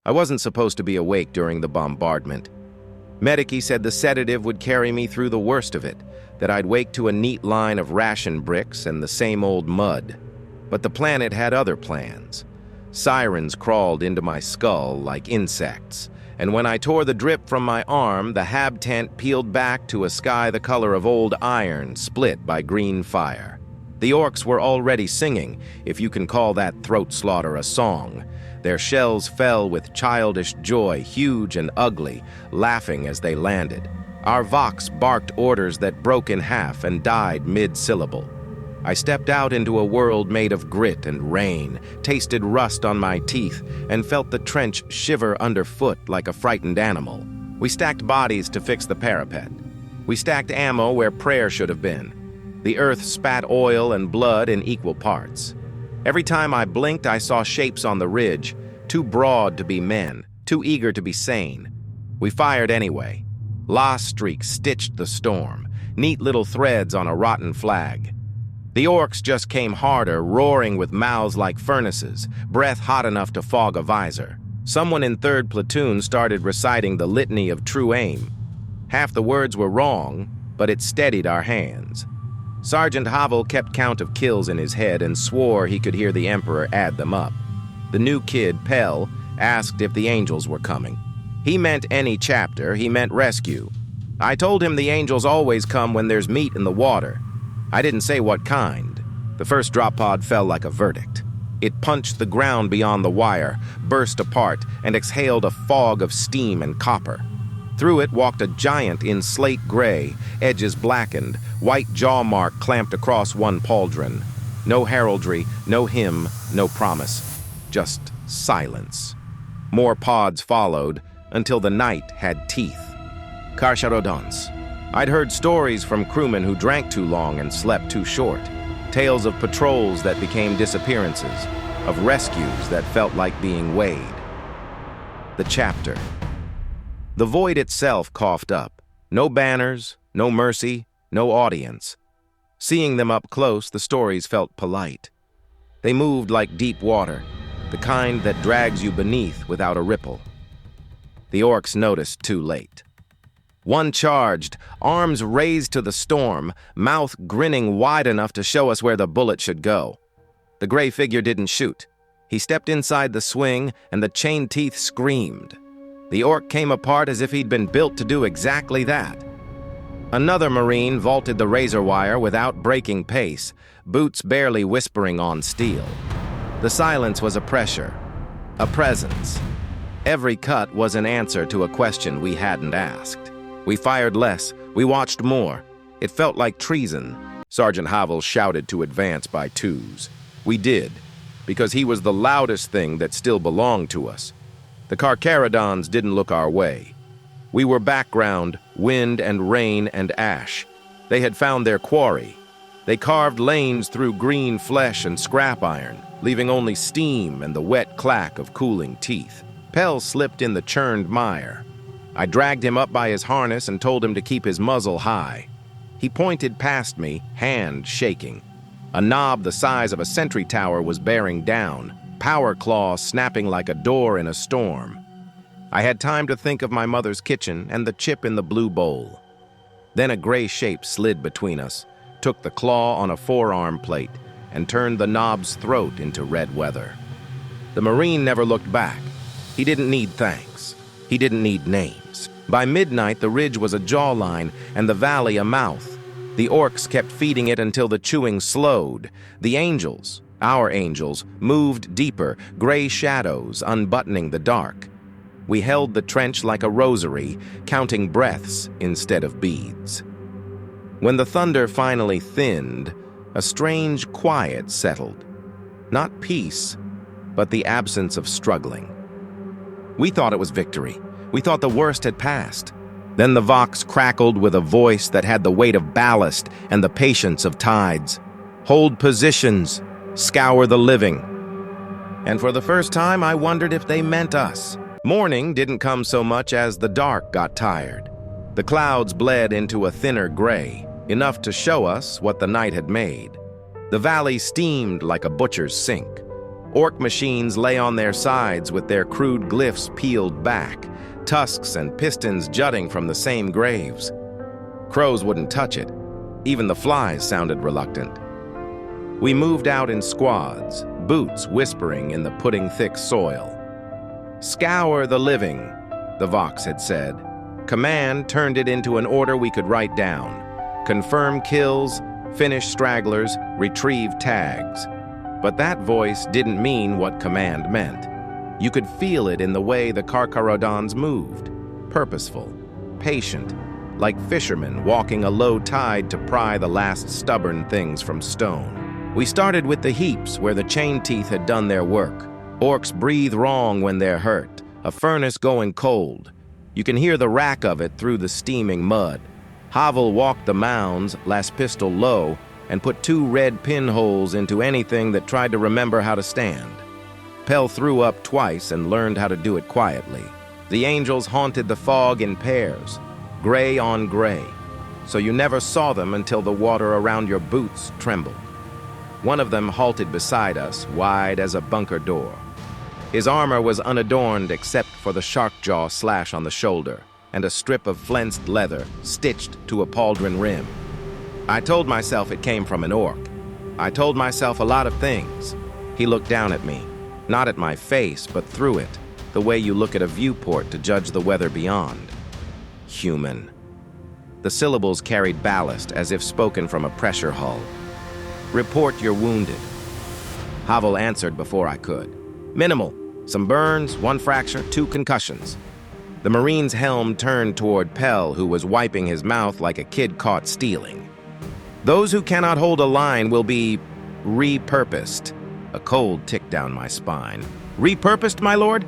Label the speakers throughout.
Speaker 1: I wasn't supposed to be awake during the bombardment. Medici said the sedative would carry me through the worst of it, that I'd wake to a neat line of ration bricks and the same old mud. But the planet had other plans. Sirens crawled into my skull like insects, and when I tore the drip from my arm, the hab tent peeled back to a sky the color of old iron split by green fire. The orcs were already singing, if you can call that throat slaughter a song. Their shells fell with childish joy, huge and ugly, laughing as they landed. Our Vox barked orders that broke in half and died mid-syllable. I stepped out into a world made of grit and rain, tasted rust on my teeth, and felt the trench shiver underfoot like a frightened animal. We stacked bodies to fix the parapet. We stacked ammo where prayer should have been. The earth spat oil and blood in equal parts. Every time I blinked, I saw shapes on the ridge, too broad to be men, too eager to be sane. We fired anyway. Lost streaks stitched the storm, neat little threads on a rotten flag. The orcs just came harder, roaring with mouths like furnaces, breath hot enough to fog a visor. Someone in 3rd Platoon started reciting the litany of true aim. Half the words were wrong, but it steadied our hands. Sergeant Havel kept count of kills in his head and swore he could hear the Emperor add them up. The new kid, Pell, asked if the angels were coming. He meant any chapter, he meant rescue. I told him the angels always come when there's meat in the water. I didn't say what kind. The first drop pod fell like a verdict. It punched the ground beyond the wire, burst apart, and exhaled a fog of steam and copper. Through it walked a giant in slate gray, edges blackened, white jaw mark clamped across one pauldron. No heraldry, no hymn, no promise. Just silence. More pods followed, until the night had teeth. Carcharodons. I'd heard stories from crewmen who drank too long and slept too short. Tales of patrols that became disappearances, of rescues that felt like being weighed. The chapter. The void itself coughed up. No banners, no mercy, no audience. Seeing them up close, the stories felt polite. They moved like deep water, the kind that drags you beneath without a ripple. The orcs noticed too late. One charged, arms raised to the storm, mouth grinning wide enough to show us where the bullet should go. The gray figure didn't shoot. He stepped inside the swing, and the chain teeth screamed. The orc came apart as if he'd been built to do exactly that. Another Marine vaulted the razor wire without breaking pace, boots barely whispering on steel. The silence was a pressure, a presence. Every cut was an answer to a question we hadn't asked. We fired less, we watched more. It felt like treason. Sergeant Havel shouted to advance by twos. We did, because he was the loudest thing that still belonged to us. The Carcharodons didn't look our way. We were background, wind and rain and ash. They had found their quarry. They carved lanes through green flesh and scrap iron, leaving only steam and the wet clack of cooling teeth. Pell slipped in the churned mire. I dragged him up by his harness and told him to keep his muzzle high. He pointed past me, hand shaking. A knob the size of a sentry tower was bearing down, power claws snapping like a door in a storm. I had time to think of my mother's kitchen and the chip in the blue bowl. Then a gray shape slid between us, took the claw on a forearm plate, and turned the knob's throat into red weather. The Marine never looked back. He didn't need thanks. He didn't need names. By midnight, the ridge was a jawline and the valley a mouth. The orcs kept feeding it until the chewing slowed. The angels, our angels, moved deeper, gray shadows unbuttoning the dark. We held the trench like a rosary, counting breaths instead of beads. When the thunder finally thinned, a strange quiet settled. Not peace, but the absence of struggling. We thought it was victory. We thought the worst had passed. Then the Vox crackled with a voice that had the weight of ballast and the patience of tides. Hold positions, scour the living. And for the first time, I wondered if they meant us. Morning didn't come so much as the dark got tired. The clouds bled into a thinner gray, enough to show us what the night had made. The valley steamed like a butcher's sink. Orc machines lay on their sides with their crude glyphs peeled back, tusks and pistons jutting from the same graves. Crows wouldn't touch it. Even the flies sounded reluctant. We moved out in squads, boots whispering in the pudding-thick soil. "Scour the living," the Vox had said. Command turned it into an order we could write down. Confirm kills, finish stragglers, retrieve tags. But that voice didn't mean what command meant. You could feel it in the way the Carcharodons moved. Purposeful, patient, like fishermen walking a low tide to pry the last stubborn things from stone. We started with the heaps where the chain teeth had done their work. Orcs breathe wrong when they're hurt, a furnace going cold. You can hear the rack of it through the steaming mud. Havel walked the mounds, last pistol low, and put 2 red pinholes into anything that tried to remember how to stand. Pell threw up twice and learned how to do it quietly. The angels haunted the fog in pairs, gray on gray, so you never saw them until the water around your boots trembled. One of them halted beside us, wide as a bunker door. His armor was unadorned except for the shark jaw slash on the shoulder and a strip of flensed leather stitched to a pauldron rim. I told myself it came from an orc. I told myself a lot of things. He looked down at me, not at my face, but through it, the way you look at a viewport to judge the weather beyond. Human. The syllables carried ballast as if spoken from a pressure hull. "Report your wounded." Havel answered before I could. "Minimal. Some burns, 1 fracture, 2 concussions." The Marine's helm turned toward Pell, who was wiping his mouth like a kid caught stealing. "Those who cannot hold a line will be repurposed." A cold ticked down my spine. "Repurposed, my lord?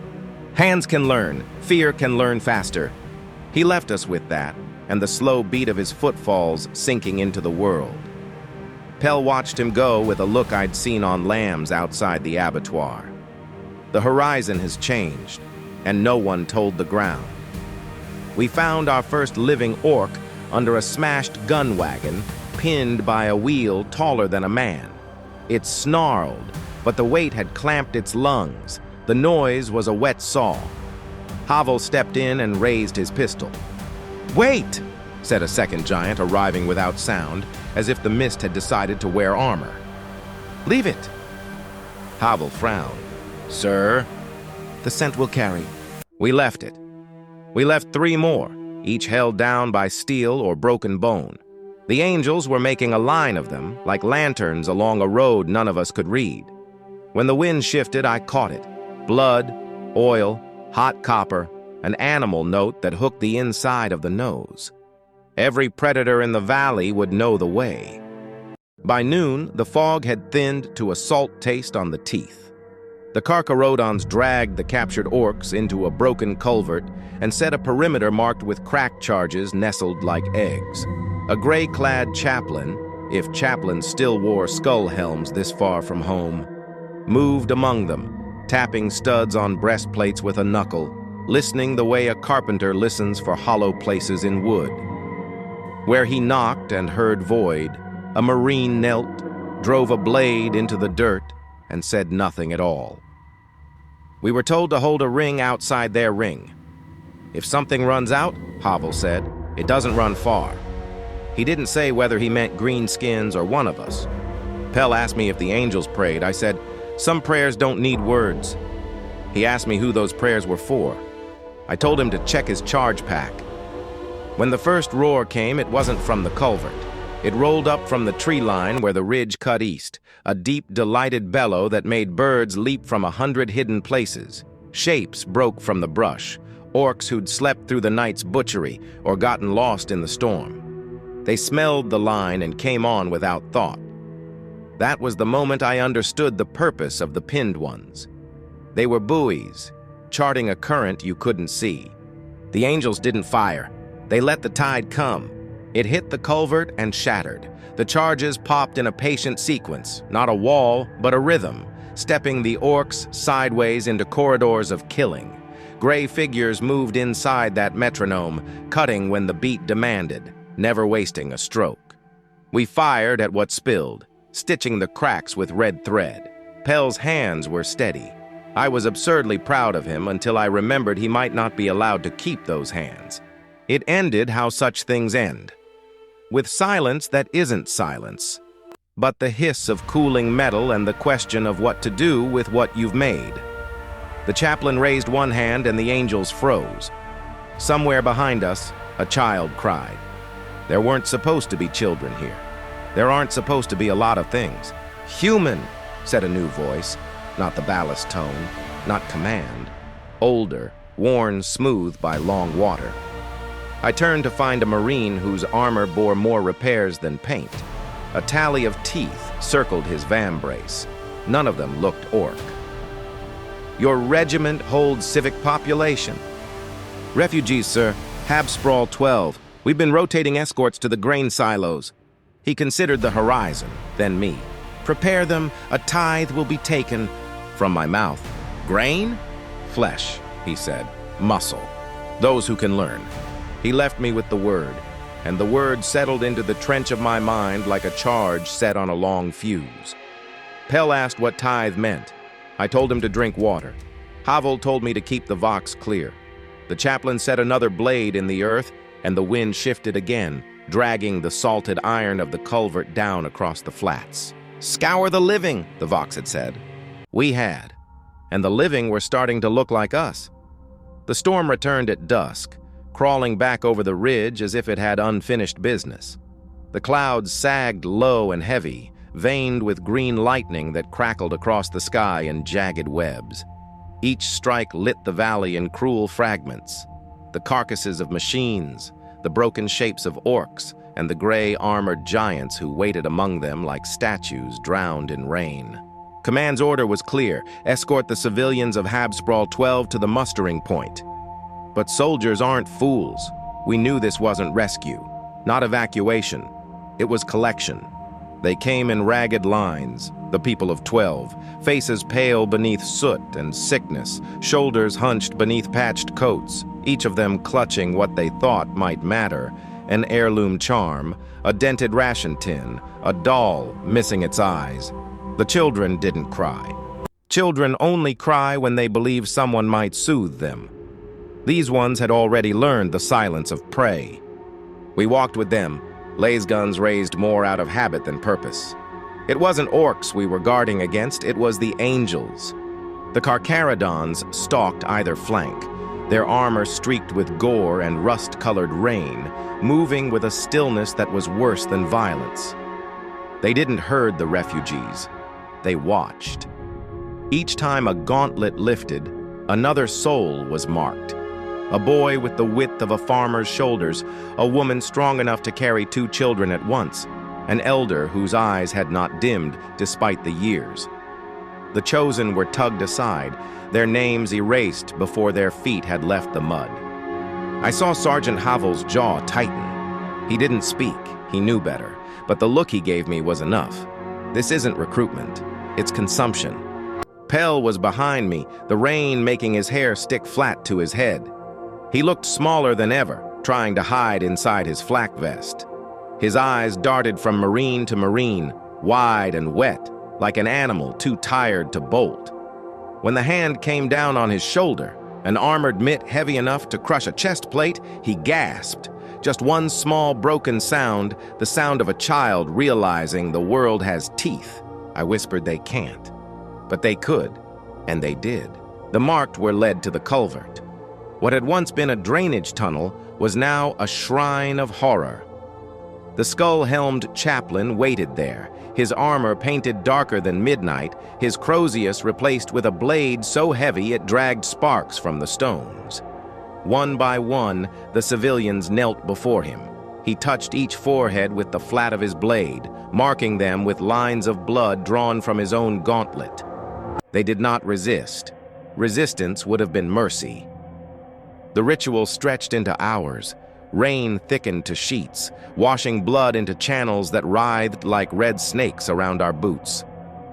Speaker 1: Hands can learn. Fear can learn faster." He left us with that, and the slow beat of his footfalls sinking into the world. Pell watched him go with a look I'd seen on lambs outside the abattoir. The horizon has changed, and no one told the ground. We found our first living orc under a smashed gun wagon, pinned by a wheel taller than a man. It snarled, but the weight had clamped its lungs. The noise was a wet saw. Havel stepped in and raised his pistol. "Wait!" said a second giant, arriving without sound, as if the mist had decided to wear armor. "Leave it." Havel frowned. "Sir?" "The scent will carry." We left it. We left 3 more, each held down by steel or broken bone. The angels were making a line of them, like lanterns along a road none of us could read. When the wind shifted, I caught it. Blood, oil, hot copper, an animal note that hooked the inside of the nose. Every predator in the valley would know the way. By noon, the fog had thinned to a salt taste on the teeth. The Carcharodons dragged the captured orcs into a broken culvert and set a perimeter marked with crack charges nestled like eggs. A gray-clad chaplain, if chaplains still wore skull helms this far from home, moved among them, tapping studs on breastplates with a knuckle, listening the way a carpenter listens for hollow places in wood. Where he knocked and heard void, a Marine knelt, drove a blade into the dirt, and said nothing at all. We were told to hold a ring outside their ring. "If something runs out," Havel said, "it doesn't run far." He didn't say whether he meant greenskins or one of us. Pell asked me if the angels prayed. I said, "Some prayers don't need words." He asked me who those prayers were for. I told him to check his charge pack. When the first roar came, it wasn't from the culvert. It rolled up from the tree line where the ridge cut east, a deep, delighted bellow that made birds leap from 100 hidden places. Shapes broke from the brush, orcs who'd slept through the night's butchery or gotten lost in the storm. They smelled the line and came on without thought. That was the moment I understood the purpose of the pinned ones. They were buoys, charting a current you couldn't see. The angels didn't fire. They let the tide come. It hit the culvert and shattered. The charges popped in a patient sequence, not a wall, but a rhythm, stepping the orcs sideways into corridors of killing. Gray figures moved inside that metronome, cutting when the beat demanded, never wasting a stroke. We fired at what spilled, stitching the cracks with red thread. Pell's hands were steady. I was absurdly proud of him until I remembered he might not be allowed to keep those hands. It ended how such things end, with silence that isn't silence, but the hiss of cooling metal and the question of what to do with what you've made. The chaplain raised one hand and the angels froze. Somewhere behind us, a child cried. There weren't supposed to be children here. There aren't supposed to be a lot of things. Human, said a new voice, not the ballast tone, not command. Older, worn smooth by long water. I turned to find a Marine whose armor bore more repairs than paint. A tally of teeth circled his vambrace. None of them looked orc. Your regiment holds civic population. Refugees, sir. Habsprawl 12. We've been rotating escorts to the grain silos. He considered the horizon, then me. Prepare them, a tithe will be taken. From my mouth. Grain? Flesh, he said. Muscle. Those who can learn. He left me with the word, and the word settled into the trench of my mind like a charge set on a long fuse. Pell asked what tithe meant. I told him to drink water. Havel told me to keep the Vox clear. The chaplain set another blade in the earth, and the wind shifted again, dragging the salted iron of the culvert down across the flats. Scour the living, the Vox had said. We had, and the living were starting to look like us. The storm returned at dusk, crawling back over the ridge as if it had unfinished business. The clouds sagged low and heavy, veined with green lightning that crackled across the sky in jagged webs. Each strike lit the valley in cruel fragments. The carcasses of machines, the broken shapes of orcs, and the gray armored giants who waited among them like statues drowned in rain. Command's order was clear: escort the civilians of Habsprawl 12 to the mustering point. But soldiers aren't fools. We knew this wasn't rescue, not evacuation. It was collection. They came in ragged lines, the people of 12, faces pale beneath soot and sickness, shoulders hunched beneath patched coats, each of them clutching what they thought might matter: an heirloom charm, a dented ration tin, a doll missing its eyes. The children didn't cry. Children only cry when they believe someone might soothe them. These ones had already learned the silence of prey. We walked with them, laser guns raised more out of habit than purpose. It wasn't orcs we were guarding against, it was the angels. The Carcharodons stalked either flank, their armor streaked with gore and rust-colored rain, moving with a stillness that was worse than violence. They didn't herd the refugees. They watched. Each time a gauntlet lifted, another soul was marked. A boy with the width of a farmer's shoulders, a woman strong enough to carry 2 children at once, an elder whose eyes had not dimmed despite the years. The chosen were tugged aside, their names erased before their feet had left the mud. I saw Sergeant Havel's jaw tighten. He didn't speak, he knew better, but the look he gave me was enough. This isn't recruitment, it's consumption. Pell was behind me, the rain making his hair stick flat to his head. He looked smaller than ever, trying to hide inside his flak vest. His eyes darted from Marine to Marine, wide and wet, like an animal too tired to bolt. When the hand came down on his shoulder, an armored mitt heavy enough to crush a chest plate, he gasped. Just one small broken sound, the sound of a child realizing the world has teeth. I whispered they can't. But they could, and they did. The marked were led to the culvert. What had once been a drainage tunnel was now a shrine of horror. The skull-helmed chaplain waited there, his armor painted darker than midnight, his crozius replaced with a blade so heavy it dragged sparks from the stones. One by one, the civilians knelt before him. He touched each forehead with the flat of his blade, marking them with lines of blood drawn from his own gauntlet. They did not resist. Resistance would have been mercy. The ritual stretched into hours. Rain thickened to sheets, washing blood into channels that writhed like red snakes around our boots.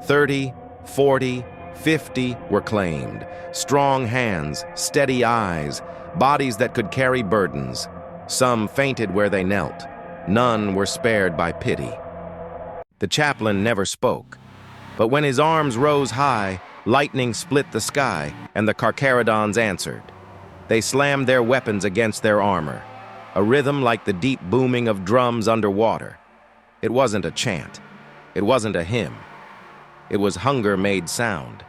Speaker 1: 30, 40, 50 were claimed. Strong hands, steady eyes, bodies that could carry burdens. Some fainted where they knelt. None were spared by pity. The chaplain never spoke. But when his arms rose high, lightning split the sky, and the Carcharodons answered. They slammed their weapons against their armor, a rhythm like the deep booming of drums underwater. It wasn't a chant. It wasn't a hymn. It was hunger made sound.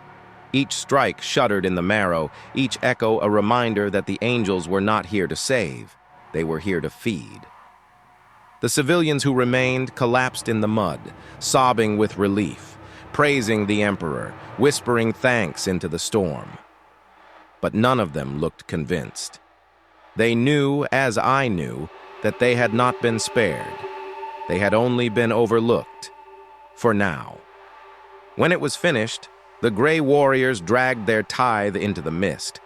Speaker 1: Each strike shuddered in the marrow, each echo a reminder that the angels were not here to save. They were here to feed. The civilians who remained collapsed in the mud, sobbing with relief, praising the Emperor, whispering thanks into the storm. But none of them looked convinced. They knew, as I knew, that they had not been spared. They had only been overlooked. For now. When it was finished, the Grey Warriors dragged their tithe into the mist.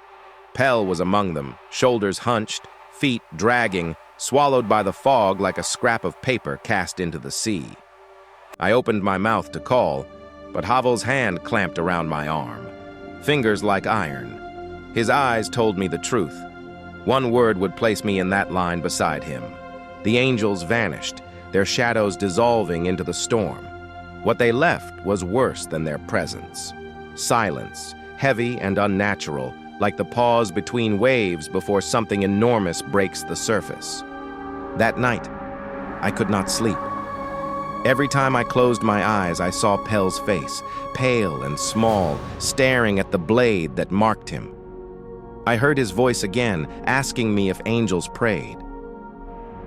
Speaker 1: Pell was among them, shoulders hunched, feet dragging, swallowed by the fog like a scrap of paper cast into the sea. I opened my mouth to call, but Havel's hand clamped around my arm, fingers like iron. His eyes told me the truth. One word would place me in that line beside him. The angels vanished, their shadows dissolving into the storm. What they left was worse than their presence. Silence, heavy and unnatural, like the pause between waves before something enormous breaks the surface. That night, I could not sleep. Every time I closed my eyes, I saw Pell's face, pale and small, staring at the blade that marked him. I heard his voice again, asking me if angels prayed.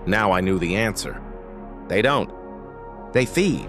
Speaker 1: Now I knew the answer. They don't. They feed.